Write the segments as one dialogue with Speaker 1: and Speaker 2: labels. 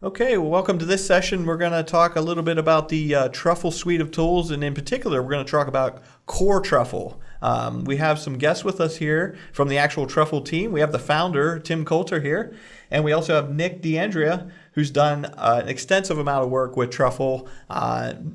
Speaker 1: Okay, well, welcome to this session. We're going to talk a little bit about the Truffle suite of tools, and in particular, we're going to talk about core Truffle. We have some guests with us here from the actual Truffle team. We have the founder, Tim Coulter, here, and we also have Nick D'Andrea, who's done an extensive amount of work with Truffle,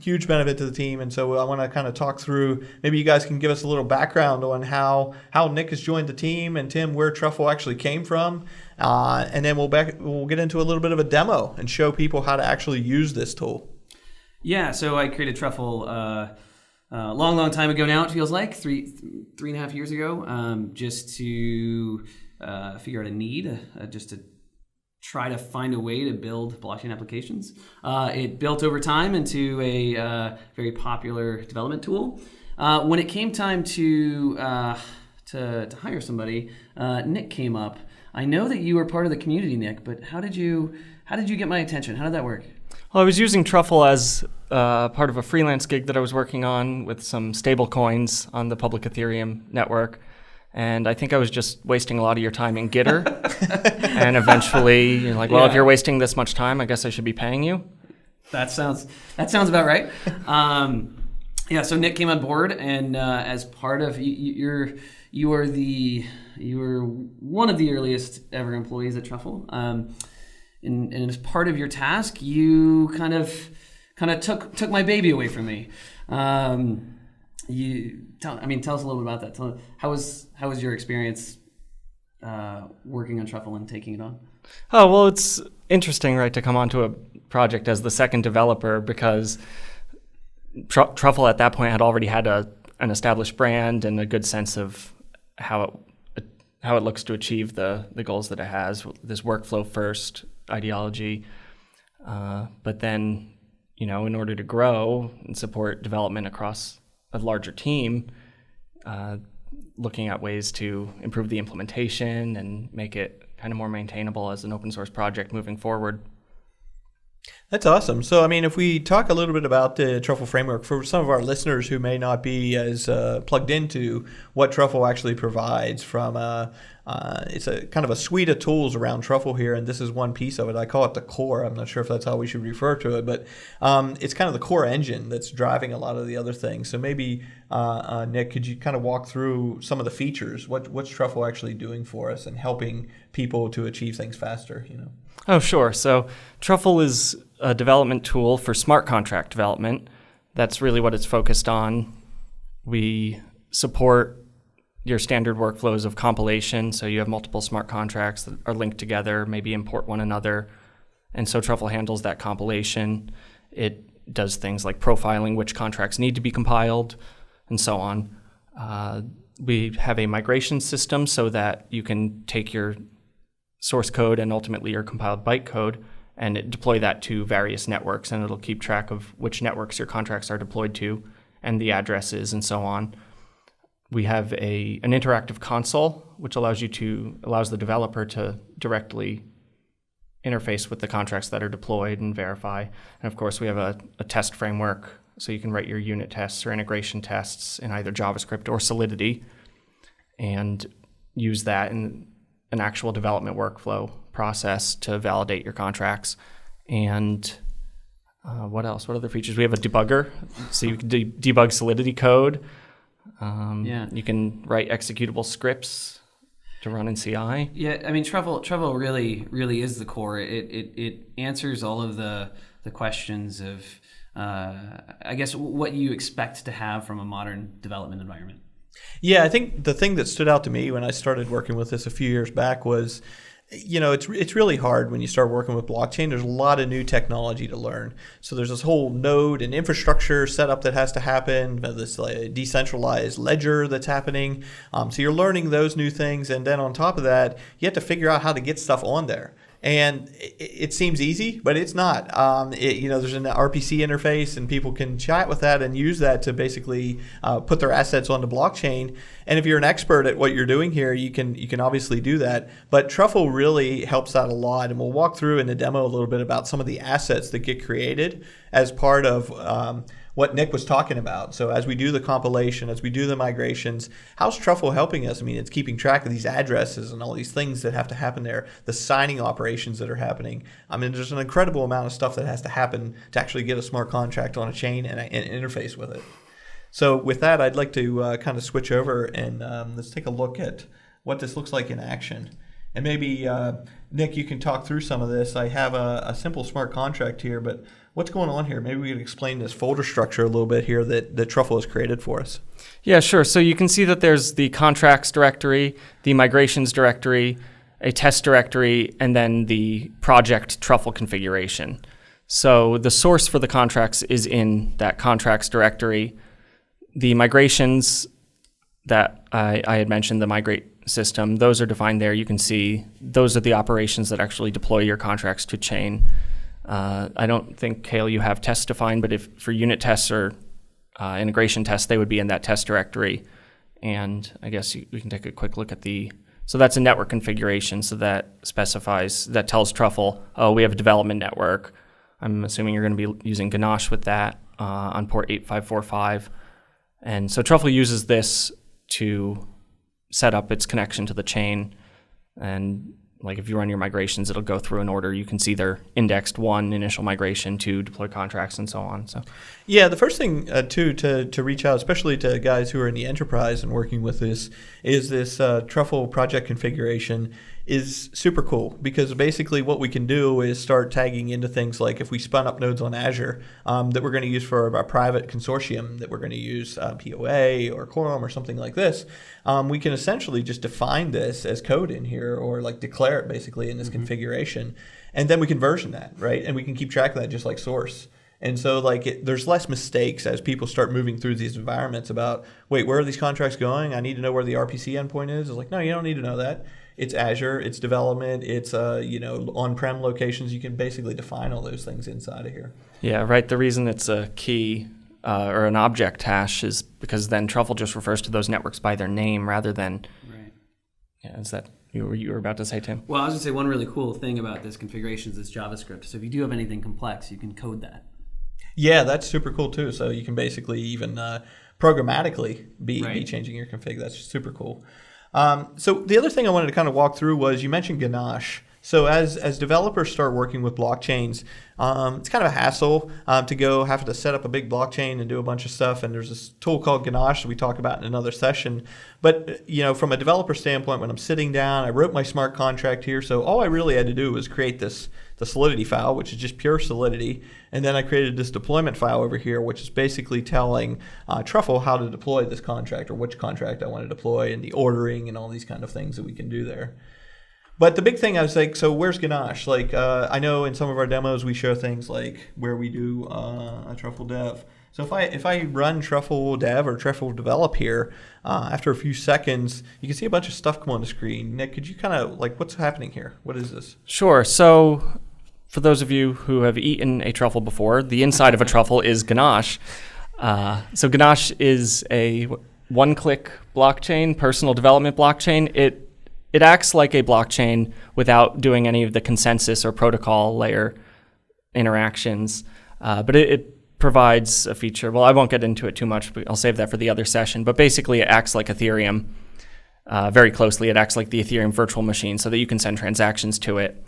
Speaker 1: huge benefit to the team. And so I want to kind of talk through, maybe you guys can give us a little background on how Nick has joined the team, and Tim, where Truffle actually came from. And then we'll get into a little bit of a demo and show people how to actually use this tool.
Speaker 2: Yeah, so I created Truffle a long time ago now, it feels like, three and a half years ago, just to figure out a need, just to try to find a way to build blockchain applications. It built over time into a very popular development tool. When it came time to hire somebody, Nick came up. I know that you were part of the community, Nick, but how did you get my attention? How did that work?
Speaker 3: Well, I was using Truffle as part of a freelance gig that I was working on with some stable coins on the public Ethereum network. And I think I was just wasting a lot of your time in Gitter. And eventually, you're like, well, if you're wasting this much time, I guess I should be paying you.
Speaker 2: That sounds about right. So Nick came on board, and as part of you were one of the earliest ever employees at Truffle. And as part of your task, you kind of took my baby away from me. Tell us a little bit about that. How was your experience working on Truffle and taking it on?
Speaker 3: Oh, well, it's interesting, right, to come onto a project as the second developer, because Truffle at that point had already had an established brand and a good sense of how it looks to achieve the goals that it has, this workflow first ideology. But then, in order to grow and support development across a larger team, looking at ways to improve the implementation and make it kind of more maintainable as an open source project moving forward.
Speaker 1: That's awesome. So, if we talk a little bit about the Truffle Framework for some of our listeners who may not be as plugged into what Truffle actually provides from it's a kind of a suite of tools around Truffle here, and this is one piece of it. I call it the core. I'm not sure if that's how we should refer to it, but it's kind of the core engine that's driving a lot of the other things. So maybe, Nick, could you kind of walk through some of the features? What's Truffle actually doing for us and helping people to achieve things faster?
Speaker 3: Oh, sure. So Truffle is a development tool for smart contract development. That's really what it's focused on. We support your standard workflows of compilation, so you have multiple smart contracts that are linked together, maybe import one another. And so Truffle handles that compilation. It does things like profiling which contracts need to be compiled, and so on. We have a migration system so that you can take your source code and ultimately your compiled bytecode and deploy that to various networks, and it'll keep track of which networks your contracts are deployed to and the addresses and so on. We have an interactive console, which allows the developer to directly interface with the contracts that are deployed and verify. And of course, we have a test framework, so you can write your unit tests or integration tests in either JavaScript or Solidity and use that in an actual development workflow process to validate your contracts. And what else? What other features? We have a debugger, so you can debug Solidity code. You can write executable scripts to run in CI.
Speaker 2: Yeah, Truffle really is the core. It answers all of the questions of, I guess, what you expect to have from a modern development environment.
Speaker 1: Yeah, I think the thing that stood out to me when I started working with this a few years back was, it's really hard when you start working with blockchain. There's a lot of new technology to learn. So there's this whole node and infrastructure setup that has to happen, this decentralized ledger that's happening. So you're learning those new things. And then on top of that, you have to figure out how to get stuff on there. And it seems easy, but it's not. There's an RPC interface, and people can chat with that and use that to basically put their assets on the blockchain. And if you're an expert at what you're doing here, you can obviously do that. But Truffle really helps out a lot, and we'll walk through in the demo a little bit about some of the assets that get created as part of what Nick was talking about. So as we do the compilation, as we do the migrations, how's Truffle helping us? I mean, it's keeping track of these addresses and all these things that have to happen there, the signing operations that are happening. I mean, there's an incredible amount of stuff that has to happen to actually get a smart contract on a chain and interface with it. So with that, I'd like to kind of switch over and let's take a look at what this looks like in action. And maybe, Nick, you can talk through some of this. I have a simple smart contract here, but what's going on here? Maybe we can explain this folder structure a little bit here that Truffle has created for us.
Speaker 3: Yeah, sure. So you can see that there's the contracts directory, the migrations directory, a test directory, and then the project Truffle configuration. So the source for the contracts is in that contracts directory. The migrations that I had mentioned, the migrate system, those are defined there. You can see those are the operations that actually deploy your contracts to chain. I don't think, Cale, you have tests defined, but if for unit tests or integration tests, they would be in that test directory. And I guess we can take a quick look at so that's a network configuration. So that tells Truffle, oh, we have a development network. I'm assuming you're going to be using Ganache with that on port 8545. And so Truffle uses this to set up its connection to the chain. And like if you run your migrations, it'll go through an order. You can see they're indexed 1, initial migration, 2, deploy contracts, and so on. So,
Speaker 1: yeah, the first thing too to reach out, especially to guys who are in the enterprise and working with this, is this Truffle project configuration is super cool, because basically what we can do is start tagging into things like if we spun up nodes on Azure that we're going to use for our private consortium, that we're going to use POA or Quorum or something like this, we can essentially just define this as code in here, or like declare it basically in this configuration, and then we can version that, right? And we can keep track of that just like source. And so there's less mistakes as people start moving through these environments about, wait, where are these contracts going? I need to know where the RPC endpoint is. It's like, no, you don't need to know that. It's Azure, it's development, it's on-prem locations. You can basically define all those things inside of here.
Speaker 3: Yeah, right. The reason it's a key or an object hash is because then Truffle just refers to those networks by their name rather than. Right. Yeah, is that you were about to say, Tim?
Speaker 2: Well, I was going to say one really cool thing about this configuration is this JavaScript. So if you do have anything complex, you can code that.
Speaker 1: Yeah, that's super cool too. So you can basically even programmatically be changing your config. That's super cool. So the other thing I wanted to kind of walk through was, you mentioned Ganache. So as developers start working with blockchains, it's kind of a hassle to go have to set up a big blockchain and do a bunch of stuff. And there's this tool called Ganache that we talk about in another session. But from a developer standpoint, when I'm sitting down, I wrote my smart contract here. So all I really had to do was create the Solidity file, which is just pure Solidity. And then I created this deployment file over here, which is basically telling Truffle how to deploy this contract, or which contract I want to deploy, and the ordering and all these kind of things that we can do there. But the big thing, I was like, so where's Ganache? I know in some of our demos we show things like where we do a Truffle dev. So if I run Truffle dev or Truffle develop here, after a few seconds, you can see a bunch of stuff come on the screen. Nick, could you kind of what's happening here? What is this?
Speaker 3: Sure. So for those of you who have eaten a truffle before, the inside of a truffle is Ganache. So Ganache is a one-click blockchain, personal development blockchain. It acts like a blockchain without doing any of the consensus or protocol layer interactions, but it provides a feature. Well, I won't get into it too much, but I'll save that for the other session. But basically, it acts like Ethereum very closely. It acts like the Ethereum virtual machine so that you can send transactions to it.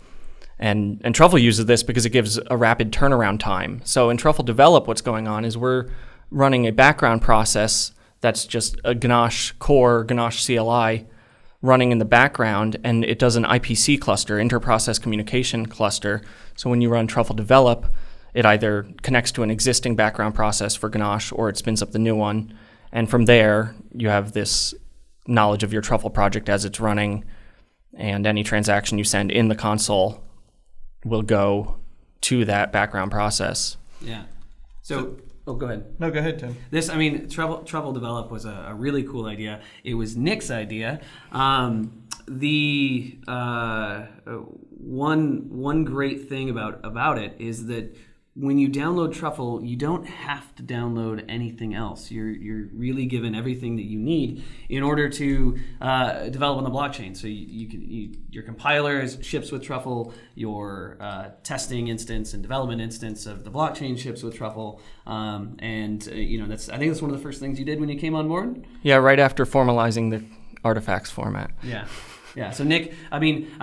Speaker 3: And Truffle uses this because it gives a rapid turnaround time. So in Truffle Develop, what's going on is we're running a background process that's just a Ganache core, Ganache CLI, running in the background, and it does an IPC cluster, inter-process communication cluster. So when you run Truffle Develop, it either connects to an existing background process for Ganache, or it spins up the new one. And from there, you have this knowledge of your Truffle project as it's running, and any transaction you send in the console will go to that background process. Yeah.
Speaker 2: So go ahead.
Speaker 1: No, go ahead, Tim.
Speaker 2: Truffle Develop was a really cool idea. It was Nick's idea. The one great thing about it is that when you download Truffle, you don't have to download anything else. You're really given everything that you need in order to develop on the blockchain. So your compiler ships with Truffle, your testing instance and development instance of the blockchain ships with Truffle, and I think that's one of the first things you did when you came on board.
Speaker 3: Yeah, right after formalizing the artifacts format.
Speaker 2: Yeah. So Nick, I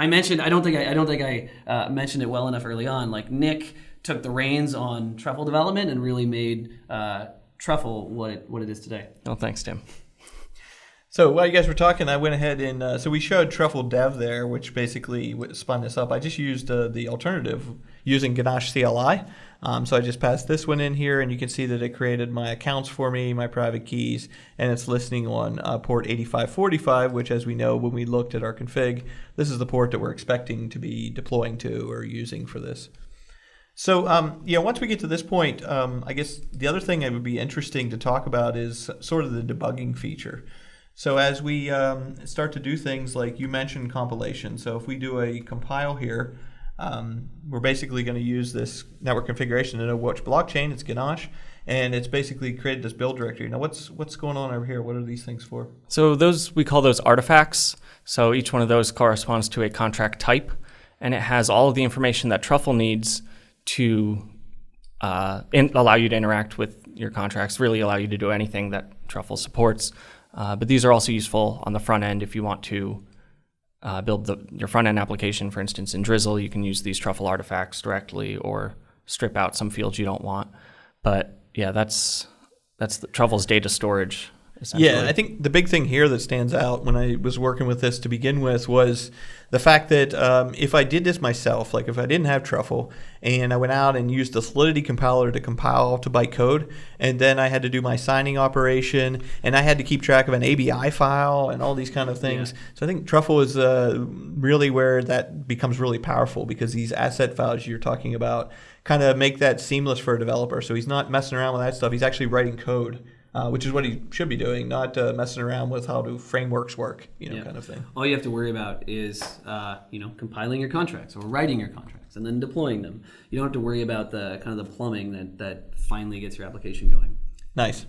Speaker 2: mentioned. I don't think I mentioned it well enough early on. Like Nick took the reins on Truffle development and really made Truffle what it is today.
Speaker 3: Oh, thanks, Tim.
Speaker 1: So while you guys were talking, I went ahead and so we showed Truffle Dev there, which basically spun this up. I just used the alternative using Ganache CLI. So I just passed this one in here, and you can see that it created my accounts for me, my private keys, and it's listening on port 8545, which, as we know, when we looked at our config, this is the port that we're expecting to be deploying to or using for this. So, once we get to this point, I guess the other thing that would be interesting to talk about is sort of the debugging feature. So as we start to do things like you mentioned compilation, so if we do a compile here, we're basically going to use this network configuration to know which blockchain, it's Ganache, and it's basically created this build directory. Now what's going on over here? What are these things for?
Speaker 3: So we call those artifacts. So each one of those corresponds to a contract type, and it has all of the information that Truffle needs to allow you to interact with your contracts, really allow you to do anything that Truffle supports. But these are also useful on the front end if you want to build your front end application. For instance, in Drizzle, you can use these Truffle artifacts directly or strip out some fields you don't want. But yeah, that's Truffle's data storage.
Speaker 1: Yeah, I think the big thing here that stands out when I was working with this to begin with was the fact that if I did this myself, like if I didn't have Truffle and I went out and used the Solidity compiler to compile to bytecode, and then I had to do my signing operation, and I had to keep track of an ABI file and all these kind of things. Yeah. So I think Truffle is really where that becomes really powerful, because these asset files you're talking about kind of make that seamless for a developer. So he's not messing around with that stuff. He's actually writing code. Which is what he should be doing, not messing around with how do frameworks work, kind of thing.
Speaker 2: All you have to worry about is, compiling your contracts or writing your contracts and then deploying them. You don't have to worry about the kind of the plumbing that finally gets your application going.
Speaker 1: Nice.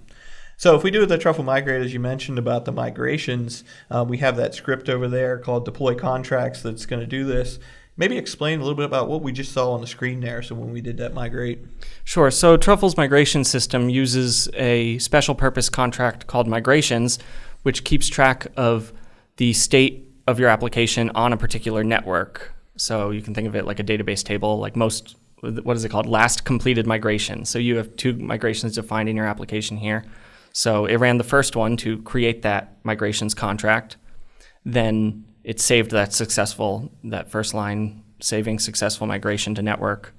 Speaker 1: So if we do the Truffle Migrate, as you mentioned about the migrations, we have that script over there called deploy contracts that's going to do this. Maybe explain a little bit about what we just saw on the screen there, so when we did that migrate.
Speaker 3: Sure. So Truffle's migration system uses a special purpose contract called migrations, which keeps track of the state of your application on a particular network. So you can think of it like a database table, like most, what is it called? Last completed migration. So you have 2 migrations defined in your application here. So it ran the first one to create that migrations contract. Then it saved that first line saving successful migration to network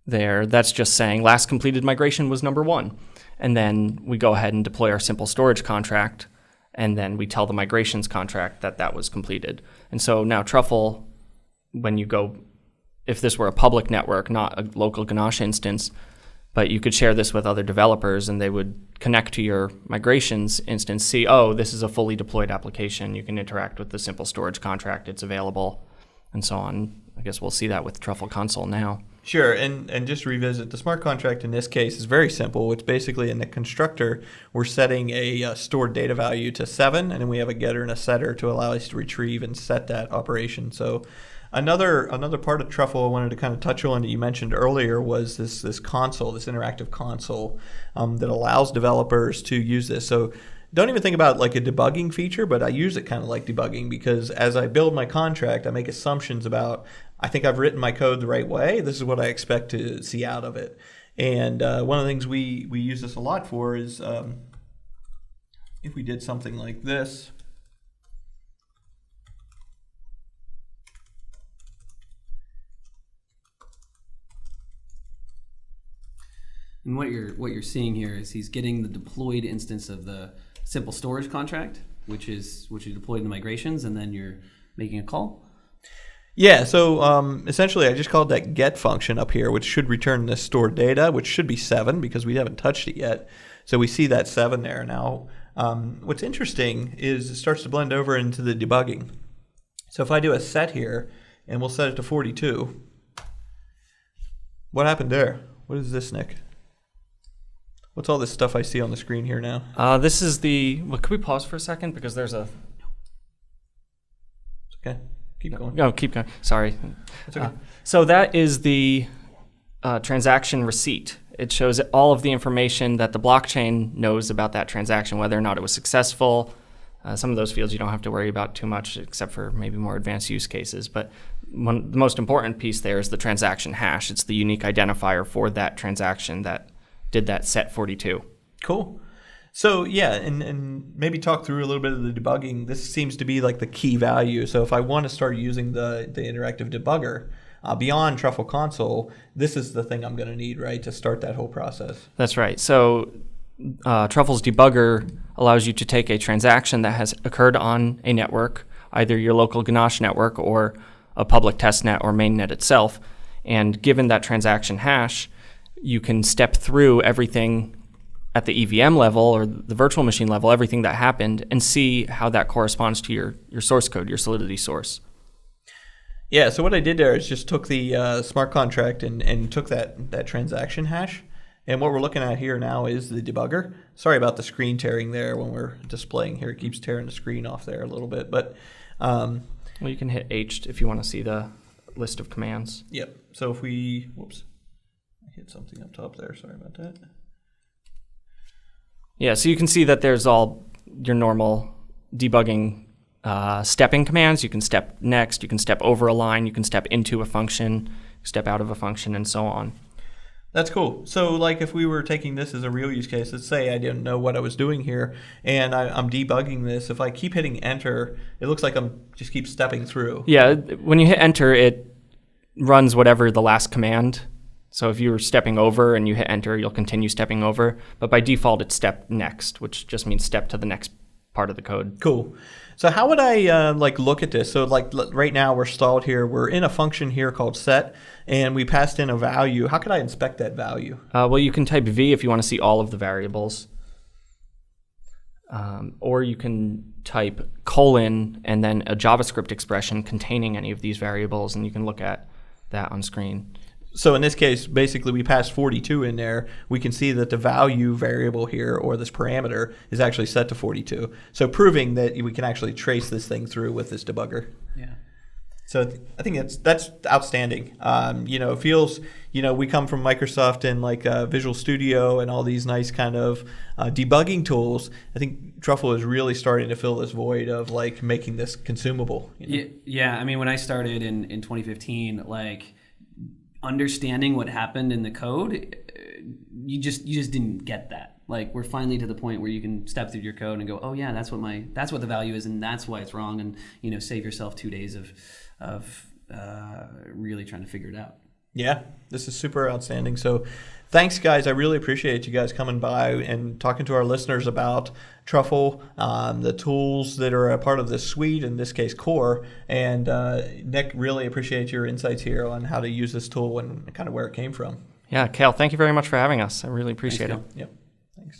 Speaker 3: there. That's just saying last completed migration was number 1. And then we go ahead and deploy our simple storage contract, and then we tell the migrations contract that was completed. And so now Truffle, if this were a public network, not a local Ganache instance, but you could share this with other developers and they would connect to your migrations instance, see, oh, this is a fully deployed application. You can interact with the simple storage contract. It's available, and so on. I guess we'll see that with Truffle Console now.
Speaker 1: Sure, and just to revisit, the smart contract in this case is very simple. It's basically in the constructor, we're setting a stored data value to 7, and then we have a getter and a setter to allow us to retrieve and set that operation. So Another part of Truffle I wanted to kind of touch on that you mentioned earlier was this console, this interactive console that allows developers to use this. So don't even think about like a debugging feature, but I use it kind of like debugging, because as I build my contract, I make assumptions about, I think I've written my code the right way. This is what I expect to see out of it. And one of the things we use this a lot for is if we did something like this.
Speaker 2: And what you're seeing here is he's getting the deployed instance of the simple storage contract, which you deployed in the migrations, and then you're making a call.
Speaker 1: Yeah, so essentially I just called that get function up here, which should return the stored data, which should be 7 because we haven't touched it yet. So we see that 7 there now. What's interesting is it starts to blend over into the debugging. So if I do a set here, and we'll set it to 42, what happened there? What is this, Nick? What's all this stuff I see on the screen here now?
Speaker 3: This is the. Well, could we pause for a second because there's a.
Speaker 1: Okay, keep going.
Speaker 3: No, keep going. Sorry.
Speaker 1: That's okay.
Speaker 3: So that is the transaction receipt. It shows all of the information that the blockchain knows about that transaction, whether or not it was successful. Some of those fields you don't have to worry about too much, except for maybe more advanced use cases. But the most important piece there is the transaction hash. It's the unique identifier for that transaction that did that set 42.
Speaker 1: Cool. So yeah, and maybe talk through a little bit of the debugging. This seems to be like the key value. So if I want to start using the interactive debugger beyond Truffle console, this is the thing I'm going to need, right, to start that whole process.
Speaker 3: That's right. So Truffle's debugger allows you to take a transaction that has occurred on a network, either your local Ganache network or a public testnet or mainnet itself, and given that transaction hash, you can step through everything at the EVM level or the virtual machine level, everything that happened, and see how that corresponds to your source code, your Solidity source.
Speaker 1: Yeah, so what I did there is just took the smart contract and took that transaction hash. And what we're looking at here now is the debugger. Sorry about the screen tearing there when we're displaying here. It keeps tearing the screen off there a little bit. But
Speaker 3: well, you can hit H if you want to see the list of commands.
Speaker 1: Yep. So if we, whoops, I hit something up top there. Sorry about that.
Speaker 3: Yeah, so you can see that there's all your normal debugging stepping commands. You can step next, you can step over a line, you can step into a function, step out of a function, and so on.
Speaker 1: That's cool. So like if we were taking this as a real use case, let's say I didn't know what I was doing here and I'm debugging this. If I keep hitting enter, it looks like I'm just keep stepping through.
Speaker 3: Yeah, when you hit enter, it runs whatever the last command. So if you were stepping over and you hit enter, you'll continue stepping over. But by default, it's step next, which just means step to the next part of the code.
Speaker 1: Cool. So how would I look at this? So like right now we're stalled here. We're in a function here called set, and we passed in a value. How could I inspect that value?
Speaker 3: Well, you can type V if you want to see all of the variables. Or you can type colon and then a JavaScript expression containing any of these variables, and you can look at that on screen.
Speaker 1: So in this case, basically we passed 42 in there. We can see that the value variable here, or this parameter, is actually set to 42. So proving that we can actually trace this thing through with this debugger.
Speaker 2: Yeah.
Speaker 1: So I think that's outstanding. It feels, we come from Microsoft and like Visual Studio and all these nice kind of debugging tools. I think Truffle is really starting to fill this void of like making this consumable.
Speaker 2: Yeah. I mean, when I started in 2015, like, understanding what happened in the code, you just didn't get that. Like, we're finally to the point where you can step through your code and go, oh yeah, that's what the value is, and that's why it's wrong, and save yourself 2 days of really trying to figure it out. Yeah,
Speaker 1: this is super outstanding. So thanks, guys. I really appreciate you guys coming by and talking to our listeners about Truffle, the tools that are a part of this suite, in this case, Core. And Nick, really appreciate your insights here on how to use this tool and kind of where it came from.
Speaker 3: Yeah, Cal, thank you very much for having us. I really appreciate it.
Speaker 1: Yep.